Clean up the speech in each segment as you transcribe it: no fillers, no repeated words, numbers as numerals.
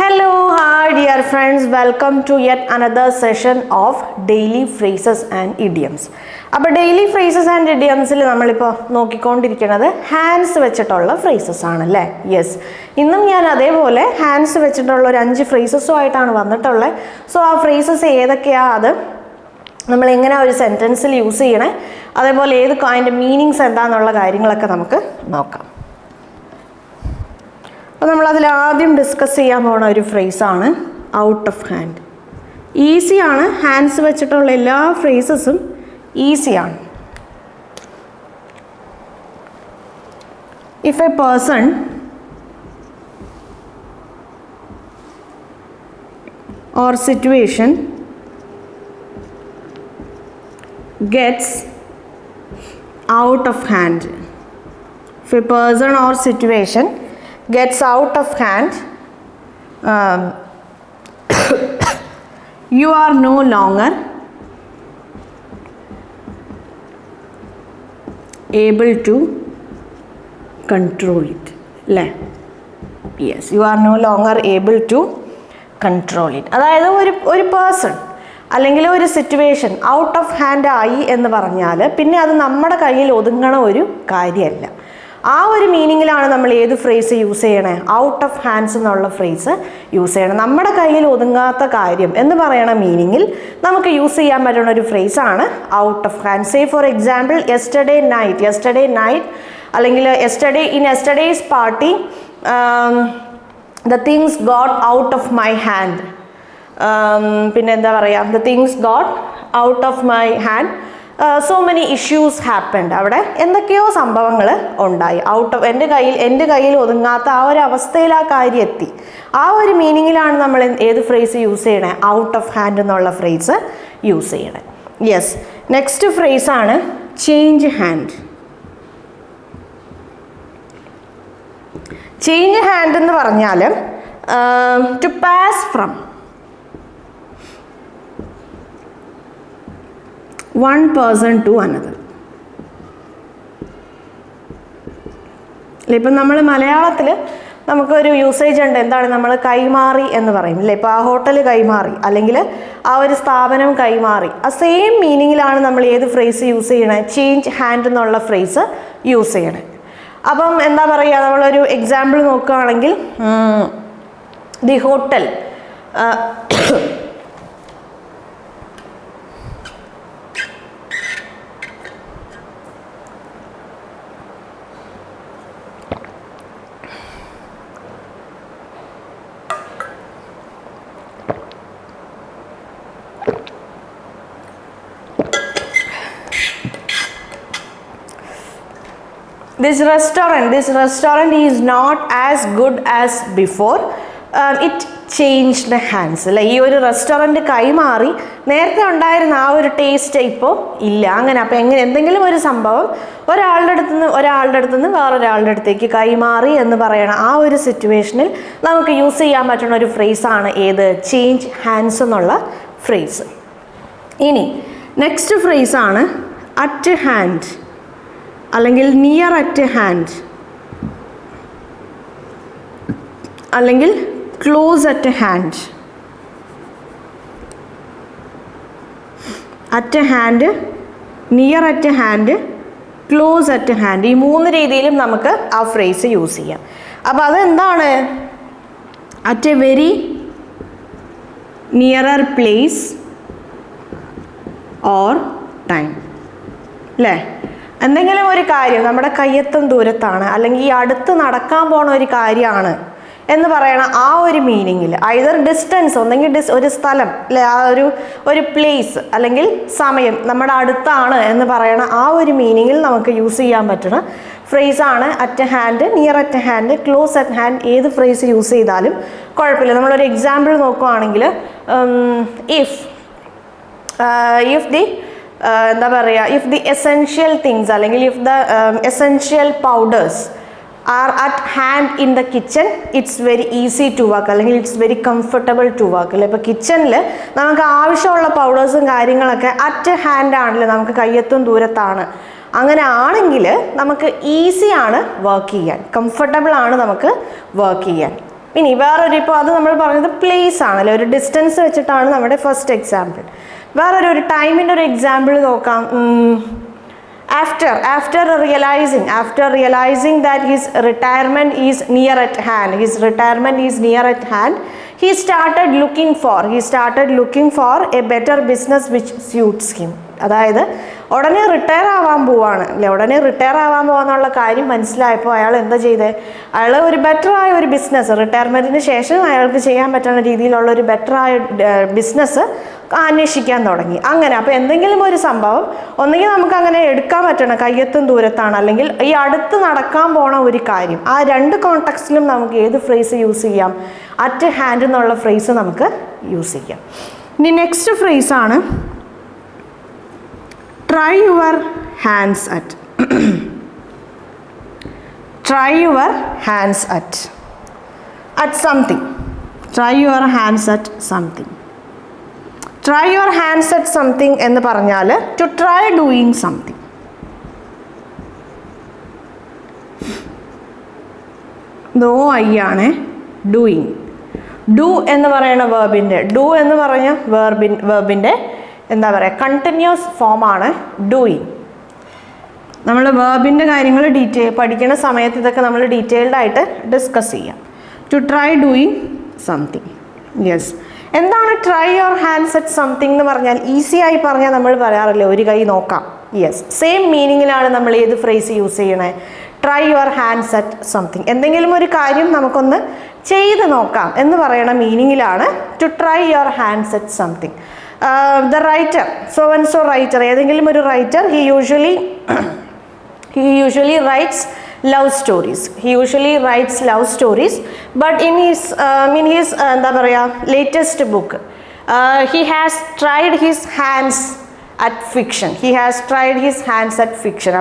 Hello, hi dear friends, welcome to yet another session of daily phrases and idioms. അപ്പോൾ daily phrases and idiomsൽ നമ്മളിപ്പോൾ നോക്കിക്കൊണ്ടിരിക്കുന്നത് hands വെച്ചിട്ടുള്ള phrases ആണല്ലേ. Yes, ഇന്നും ഞാൻ അതേപോലെ ഹാൻഡ്സ് വെച്ചിട്ടുള്ള ഒരു 5 ഫ്രേസസുമായിട്ടാണ് വന്നിട്ടുള്ളത്. സോ ആ ഫ്രേസസ് ഏതൊക്കെയാണ്, അത് നമ്മൾ എങ്ങനെ ഒരു സെൻറ്റൻസിൽ യൂസ് ചെയ്യണേ, അതേപോലെ അതിൻ്റെ മീനിങ്സ് എന്താണെന്നുള്ള കാര്യങ്ങളൊക്കെ നമുക്ക് നോക്കാം. അപ്പോൾ നമ്മളതിൽ ആദ്യം ഡിസ്കസ് ചെയ്യാൻ പോകുന്ന ഒരു ഫ്രേസാണ് ഔട്ട് ഓഫ് ഹാൻഡ്. ഈസിയാണ്, ഹാൻഡ്സ് വെച്ചിട്ടുള്ള എല്ലാ ഫ്രേസസും ഈസിയാണ്. If A person or situation gets out of hand, if a person or situation gets out of hand, you are no longer able to control it. Yes, you are no longer able to control it. അതായത് ഒരു person അല്ലെങ്കിൽ ഒരു situation out of hand ആയി എന്ന് പറഞ്ഞാൽ പിന്നെ അത് നമ്മുടെ കയ്യിൽ ഒതുങ്ങണ ഒരു കാര്യമല്ല. ആ ഒരു മീനിങ്ങിലാണ് നമ്മൾ ഏത് ഫ്രേസ് യൂസ് ചെയ്യണേ, ഔട്ട് ഓഫ് ഹാൻഡ്സ് എന്നുള്ള ഫ്രേസ് യൂസ് ചെയ്യണം. നമ്മുടെ കയ്യിൽ ഒതുങ്ങാത്ത കാര്യം എന്ന് പറയണ മീനിങ്ങിൽ നമുക്ക് യൂസ് ചെയ്യാൻ പറ്റുന്ന ഒരു ഫ്രേസാണ് out of hand. Say for example yesterday night അല്ലെങ്കിൽ yesterday's party the things got out of my hand. പിന്നെ എന്താ പറയുക, the things got out of my hand, so many issues happened. അവിടെ എന്തൊക്കെയോ സംഭവങ്ങൾ ഉണ്ടായി. എൻ്റെ കയ്യിൽ ഒതുങ്ങാത്ത ആ ഒരു അവസ്ഥയിൽ ആ കാര്യം എത്തി. ആ ഒരു മീനിങ്ങിലാണ് നമ്മൾ ഏത് ഫ്രേസ് യൂസ് ചെയ്യണേ, ഔട്ട് ഓഫ് ഹാൻഡ് എന്നുള്ള ഫ്രേസ് യൂസ് ചെയ്യണേ. യെസ്, നെക്സ്റ്റ് ഫ്രേസാണ് ചേഞ്ച് ഹാൻഡ്. ചേഞ്ച് ഹാൻഡ് എന്ന് പറഞ്ഞാൽ to pass from one person to another. ഇപ്പം നമ്മൾ മലയാളത്തിൽ നമുക്കൊരു യൂസേജ് ഉണ്ട്, എന്താണ്, നമ്മൾ കൈമാറി എന്ന് പറയും അല്ലേ. ഇപ്പോൾ ആ ഹോട്ടൽ കൈമാറി അല്ലെങ്കിൽ ആ ഒരു സ്ഥാപനം കൈമാറി, ആ സെയിം മീനിങ്ങിലാണ് നമ്മൾ ഏത് ഫ്രേസ് യൂസ് ചെയ്യണേ, ചേഞ്ച് ഹാൻഡ് എന്നുള്ള ഫ്രേസ് യൂസ് ചെയ്യണേ. അപ്പം എന്താ പറയുക, നമ്മളൊരു എക്സാമ്പിൾ നോക്കുകയാണെങ്കിൽ the hotel This restaurant is not as good as before. It changed hands. അല്ലെ, ഈ ഒരു റെസ്റ്റോറൻറ്റ് കൈമാറി, നേരത്തെ ഉണ്ടായിരുന്ന ആ ഒരു ടേസ്റ്റ് ഇപ്പോൾ ഇല്ല. അങ്ങനെ അപ്പോൾ എന്തെങ്കിലും ഒരു സംഭവം ഒരാളുടെ അടുത്ത് നിന്ന് വേറൊരാളുടെ അടുത്തേക്ക് കൈമാറി എന്ന് പറയണ ആ ഒരു സിറ്റുവേഷനിൽ നമുക്ക് യൂസ് ചെയ്യാൻ പറ്റുന്ന ഒരു ഫ്രേസാണ് ഏത്, ചേഞ്ച് ഹാൻഡ്സ് എന്നുള്ള ഫ്രേസ്. ഇനി നെക്സ്റ്റ് ഫ്രേസാണ് അറ്റ് ഹാൻഡ് അല്ലെങ്കിൽ നിയർ അറ്റ് ഹാൻഡ് അല്ലെങ്കിൽ close at hand. At hand, near at hand, close at hand, ഈ 3 രീതിയിലും നമുക്ക് ആ ഫ്രേസ് യൂസ് ചെയ്യാം. അപ്പോൾ അതെന്താണ്, at A very nearer place or time അല്ലേ. എന്തെങ്കിലും ഒരു കാര്യം നമ്മുടെ കയ്യെത്തും ദൂരത്താണ് അല്ലെങ്കിൽ ഈ അടുത്ത് നടക്കാൻ പോണ ഒരു കാര്യമാണ് എന്ന് പറയണ ആ ഒരു മീനിങ്ങിൽ, ഐദർ ഡിസ്റ്റൻസ്, ഒന്നെങ്കിൽ ഒരു സ്ഥലം അല്ലെ, ആ ഒരു പ്ലേസ് അല്ലെങ്കിൽ സമയം നമ്മുടെ അടുത്താണ് എന്ന് പറയണ ആ ഒരു മീനിങ്ങിൽ നമുക്ക് യൂസ് ചെയ്യാൻ പറ്റുന്ന ഫ്രേസാണ് at hand, near at hand, close at hand. ഏത് ഫ്രേസ് യൂസ് ചെയ്താലും കുഴപ്പമില്ല. നമ്മളൊരു എക്സാമ്പിൾ നോക്കുകയാണെങ്കിൽ എന്താ പറയുക, ഇഫ് ദി എസെൻഷ്യൽ തിങ്സ് അല്ലെങ്കിൽ if the essential powders are at hand in the kitchen, it's very easy to work അല്ലെങ്കിൽ it's very comfortable to work അല്ലേ. ഇപ്പോൾ കിച്ചണിൽ നമുക്ക് ആവശ്യമുള്ള പൗഡേഴ്സും കാര്യങ്ങളൊക്കെ അറ്റ് ഹാൻഡ് ആണല്ലോ, നമുക്ക് കയ്യെത്തും ദൂരത്താണ്. അങ്ങനെ ആണെങ്കിൽ നമുക്ക് ഈസിയാണ് വർക്ക് ചെയ്യാൻ, കംഫർട്ടബിൾ ആണ് നമുക്ക് വർക്ക് ചെയ്യാൻ. ഇനി വേറൊരു ഇപ്പോൾ അത് നമ്മൾ പറഞ്ഞത് പ്ലേസ് ആണല്ലോ, ഒരു ഡിസ്റ്റൻസ് വെച്ചിട്ടാണ് നമ്മുടെ ഫസ്റ്റ് എക്സാമ്പിൾ. വേറൊരു ടൈമിൻ്റെ ഒരു എക്സാമ്പിൾ നോക്കാം. After realizing that his retirement is near at hand, he started looking for a better business which suits him. അതായത് ഉടനെ റിട്ടയർ ആവാൻ പോവാണ് അല്ലേ, ഉടനെ റിട്ടയർ ആവാൻ പോകാന്നുള്ള കാര്യം മനസ്സിലായപ്പോൾ അയാൾ എന്താ ചെയ്തത്, അയാൾ ഒരു ബെറ്ററായ ഒരു ബിസിനസ്, റിട്ടയർമെൻറ്റിന് ശേഷം അയാൾക്ക് ചെയ്യാൻ പറ്റുന്ന രീതിയിലുള്ള ഒരു ബെറ്ററായ ബിസിനസ് അന്വേഷിക്കാൻ തുടങ്ങി. അങ്ങനെ അപ്പോൾ എന്തെങ്കിലും ഒരു സംഭവം ഒന്നുകിൽ നമുക്ക് അങ്ങനെ എടുക്കാൻ പറ്റണം, കയ്യെത്തും ദൂരത്താണ്, അല്ലെങ്കിൽ ഈ അടുത്ത് നടക്കാൻ പോണ ഒരു കാര്യം, ആ രണ്ട് കോണ്ടെക്സ്റ്റിലും നമുക്ക് ഏത് ഫ്രേസ് യൂസ് ചെയ്യാം, അറ്റ് ഹാൻഡ് എന്നുള്ള ഫ്രേസ് നമുക്ക് യൂസ് ചെയ്യാം. ഇനി നെക്സ്റ്റ് ഫ്രേസ് ആണ് try your hands at. Try your hands at something. Try your hands at something. Try your hands at something എന്ന് പറഞ്ഞാൽ to try doing something. ദോ ഐ ആണ് ഡൂയിങ്. ഡു എന്ന് പറയുന്ന വേർബിൻ്റെ എന്താ പറയുക, കണ്ടിന്യൂസ് ഫോമാണ് ഡൂയിങ്. നമ്മൾ വേർബിൻ്റെ കാര്യങ്ങൾ പഠിക്കുന്ന സമയത്ത് ഇതൊക്കെ നമ്മൾ ഡീറ്റെയിൽഡ് ആയിട്ട് ഡിസ്കസ് ചെയ്യാം. To try doing something. Yes, എന്താണ് try your hands at something എന്ന് പറഞ്ഞാൽ? ഈസി ആയി പറഞ്ഞാൽ നമ്മൾ പറയാറില്ലേ ഒരു കൈ നോക്കാം. യെസ്, സെയിം മീനിങ്ങിലാണ് നമ്മൾ ഏത് ഫ്രേസ് യൂസ് ചെയ്യണേ, try your hands at something. എന്തെങ്കിലും ഒരു കാര്യം നമുക്കൊന്ന് ചെയ്ത് നോക്കാം എന്ന് പറയുന്ന മീനിങ്ങിലാണ് to try your hands at something. The writer, so and so writer, ഏതെങ്കിലും ഒരു writer, he usually writes love stories, but in his എന്താ പറയുക latest book he has tried his hands at fiction.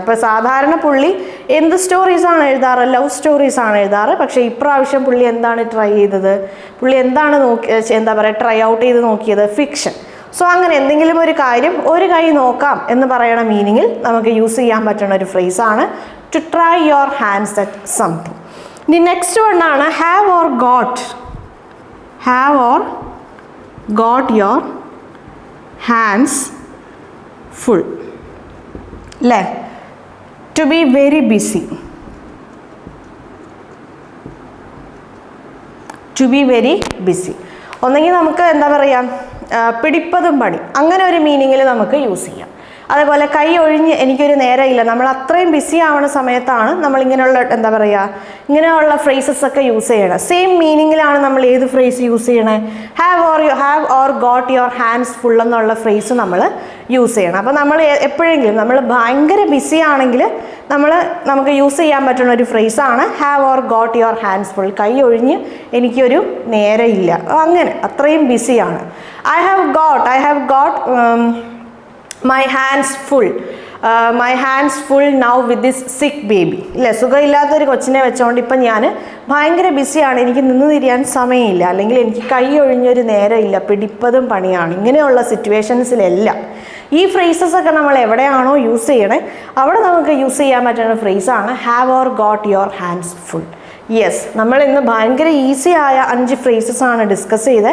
അപ്പോൾ സാധാരണ പുള്ളി എന്ത് സ്റ്റോറീസ് ആണ് എഴുതാറ്, love stories ആണ് എഴുതാറ്. പക്ഷേ ഇപ്രാവശ്യം പുള്ളി എന്താണ് ട്രൈ ചെയ്തത്, പുള്ളി എന്താണ് ട്രൈ ഔട്ട് ചെയ്ത് നോക്കിയത്, ഫിക്ഷൻ. സോ അങ്ങനെ എന്തെങ്കിലും ഒരു കാര്യം ഒരു കൈ നോക്കാം എന്ന് പറയുന്ന മീനിങ്ങിൽ നമുക്ക് യൂസ് ചെയ്യാൻ പറ്റുന്ന ഒരു ഫ്രേസാണ് to try your hands at something. ഇനി നെക്സ്റ്റ് വൺ ആണ് have or got your hands full അല്ലേ. ടു ബി വെരി ബിസി, ഒന്നെങ്കിൽ നമുക്ക് എന്താ പറയുക പിടിപ്പതും പണി, അങ്ങനെ ഒരു മീനിങ്ങിൽ നമുക്ക് യൂസ് ചെയ്യാം. അതേപോലെ കൈ ഒഴിഞ്ഞ് എനിക്കൊരു നേരമില്ല, നമ്മൾ അത്രയും ബിസി ആവുന്ന സമയത്താണ് നമ്മൾ ഇങ്ങനെയുള്ള എന്താ പറയുക ഇങ്ങനെയുള്ള ഫ്രേസസ് ഒക്കെ യൂസ് ചെയ്യണം. സെയിം മീനിങ്ങിലാണ് നമ്മൾ ഏത് ഫ്രേസ് യൂസ് ചെയ്യണേ, have or got your hands full എന്നുള്ള ഫ്രേസ് നമ്മൾ യൂസ് ചെയ്യണം. അപ്പോൾ നമ്മൾ എപ്പോഴെങ്കിലും നമ്മൾ ഭയങ്കര ബിസി ആണെങ്കിൽ നമുക്ക് യൂസ് ചെയ്യാൻ പറ്റുന്ന ഒരു ഫ്രേസാണ് have or got your hands full. കൈ ഒഴിഞ്ഞ് എനിക്കൊരു നേരമില്ല, അങ്ങനെ അത്രയും ബിസിയാണ്. I have got my hands full now with this sick baby. ഇല്ലേ, സുഖമില്ലാത്തൊരു കൊച്ചിനെ വെച്ചോണ്ട് ഇപ്പം ഞാൻ ഭയങ്കര ബിസിയാണ്, എനിക്ക് നിന്ന് തിരിയാൻ സമയമില്ല, അല്ലെങ്കിൽ എനിക്ക് കൈ ഒഴിഞ്ഞൊരു നേരമില്ല, പിടിപ്പതും പണിയാണ്. ഇങ്ങനെയുള്ള സിറ്റുവേഷൻസിലെല്ലാം ഈ ഫ്രേസസ് ഒക്കെ നമ്മൾ എവിടെയാണോ യൂസ് ചെയ്യണേ അവിടെ നമുക്ക് യൂസ് ചെയ്യാൻ പറ്റുന്ന ഫ്രേസാണ് have or got your hands full. Yes, നമ്മൾ ഇന്ന് ഭയങ്കര ഈസി ആയ 5 ഫ്രേസസ് ആണ് ഡിസ്കസ് ചെയ്തത്.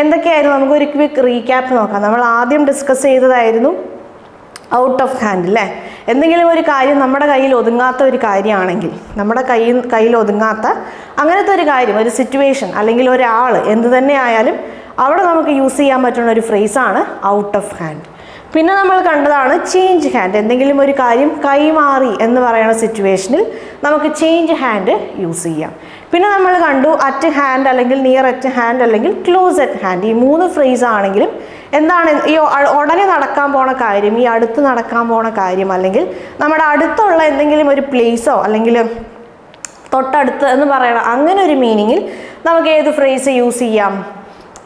എന്തൊക്കെയായിരുന്നു നമുക്കൊരു ക്വിക്ക് റീക്യാപ്പ് നോക്കാം. നമ്മൾ ആദ്യം ഡിസ്കസ് ചെയ്തതായിരുന്നു ഔട്ട് ഓഫ് ഹാൻഡ് അല്ലേ. എന്തെങ്കിലും ഒരു കാര്യം നമ്മുടെ കയ്യിൽ ഒതുങ്ങാത്ത ഒരു കാര്യമാണെങ്കിൽ, നമ്മുടെ കയ്യിൽ ഒതുങ്ങാത്ത അങ്ങനത്തെ ഒരു കാര്യം, ഒരു സിറ്റുവേഷൻ അല്ലെങ്കിൽ ഒരാൾ എന്ത് തന്നെ ആയാലും അവിടെ നമുക്ക് യൂസ് ചെയ്യാൻ പറ്റുന്ന ഒരു ഫ്രേസാണ് ഔട്ട് ഓഫ് ഹാൻഡ്. പിന്നെ നമ്മൾ കണ്ടതാണ് ചേഞ്ച് ഹാൻഡ്. എന്തെങ്കിലും ഒരു കാര്യം കൈമാറി എന്ന് പറയുന്ന സിറ്റുവേഷനിൽ നമുക്ക് ചേഞ്ച് ഹാൻഡ് യൂസ് ചെയ്യാം. പിന്നെ നമ്മൾ കണ്ടു അറ്റ് ഹാൻഡ് അല്ലെങ്കിൽ നിയർ അറ്റ് ഹാൻഡ് അല്ലെങ്കിൽ ക്ലോസ് അറ്റ് ഹാൻഡ്. ഈ 3 ഫ്രേസ് ആണെങ്കിലും എന്താണ് ഈ ഉടനെ നടക്കാൻ പോണ കാര്യം, ഈ അടുത്ത് നടക്കാൻ പോണ കാര്യം, അല്ലെങ്കിൽ നമ്മുടെ അടുത്തുള്ള എന്തെങ്കിലും ഒരു പ്ലേസോ അല്ലെങ്കിൽ തൊട്ടടുത്ത് എന്ന് പറയണം, അങ്ങനെ ഒരു മീനിങ്ങിൽ നമുക്ക് ഏത് ഫ്രേസ് യൂസ് ചെയ്യാം,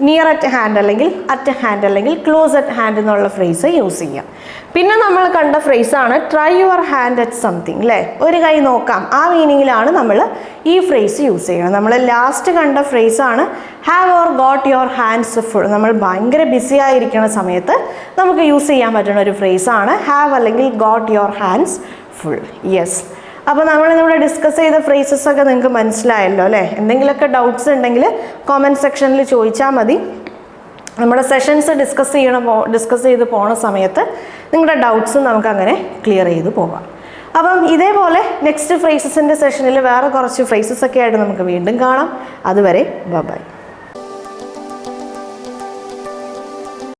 നിയർ അറ്റ് ഹാൻഡ് അല്ലെങ്കിൽ അറ്റ് ഹാൻഡ് അല്ലെങ്കിൽ ക്ലോസ് അറ്റ് ഹാൻഡ് എന്നുള്ള ഫ്രേസ് യൂസ് ചെയ്യാം. പിന്നെ നമ്മൾ കണ്ട ഫ്രേസാണ് try your hand at something അല്ലേ, ഒരു കൈ നോക്കാം, ആ മീനിങ്ങിലാണ് നമ്മൾ ഈ ഫ്രേസ് യൂസ് ചെയ്യുന്നത്. നമ്മൾ ലാസ്റ്റ് കണ്ട ഫ്രേസാണ് have or got your hands full. നമ്മൾ ഭയങ്കര ബിസി ആയിരിക്കുന്ന സമയത്ത് നമുക്ക് യൂസ് ചെയ്യാൻ പറ്റുന്ന ഒരു ഫ്രേസാണ് ഹാവ് അല്ലെങ്കിൽ got your hands full. Yes, അപ്പോൾ നമ്മളിവിടെ ഡിസ്കസ് ചെയ്ത ഫ്രേസസ് ഒക്കെ നിങ്ങൾക്ക് മനസ്സിലായല്ലോ അല്ലേ? എന്തെങ്കിലുമൊക്കെ ഡൗട്ട്സ് ഉണ്ടെങ്കിൽ കോമെൻറ്റ് സെക്ഷനിൽ ചോദിച്ചാൽ മതി. നമ്മുടെ സെഷൻസ് ഡിസ്കസ് ചെയ്ത് പോണ സമയത്ത് നിങ്ങളുടെ ഡൗട്ട്സ് നമുക്കങ്ങനെ ക്ലിയർ ചെയ്ത് പോകാം. അപ്പം ഇതേപോലെ നെക്സ്റ്റ് ഫ്രേസസിൻ്റെ സെഷനിൽ വേറെ കുറച്ച് ഫ്രേസസ് ഒക്കെ ആയിട്ട് നമുക്ക് വീണ്ടും കാണാം. അതുവരെ ബൈ.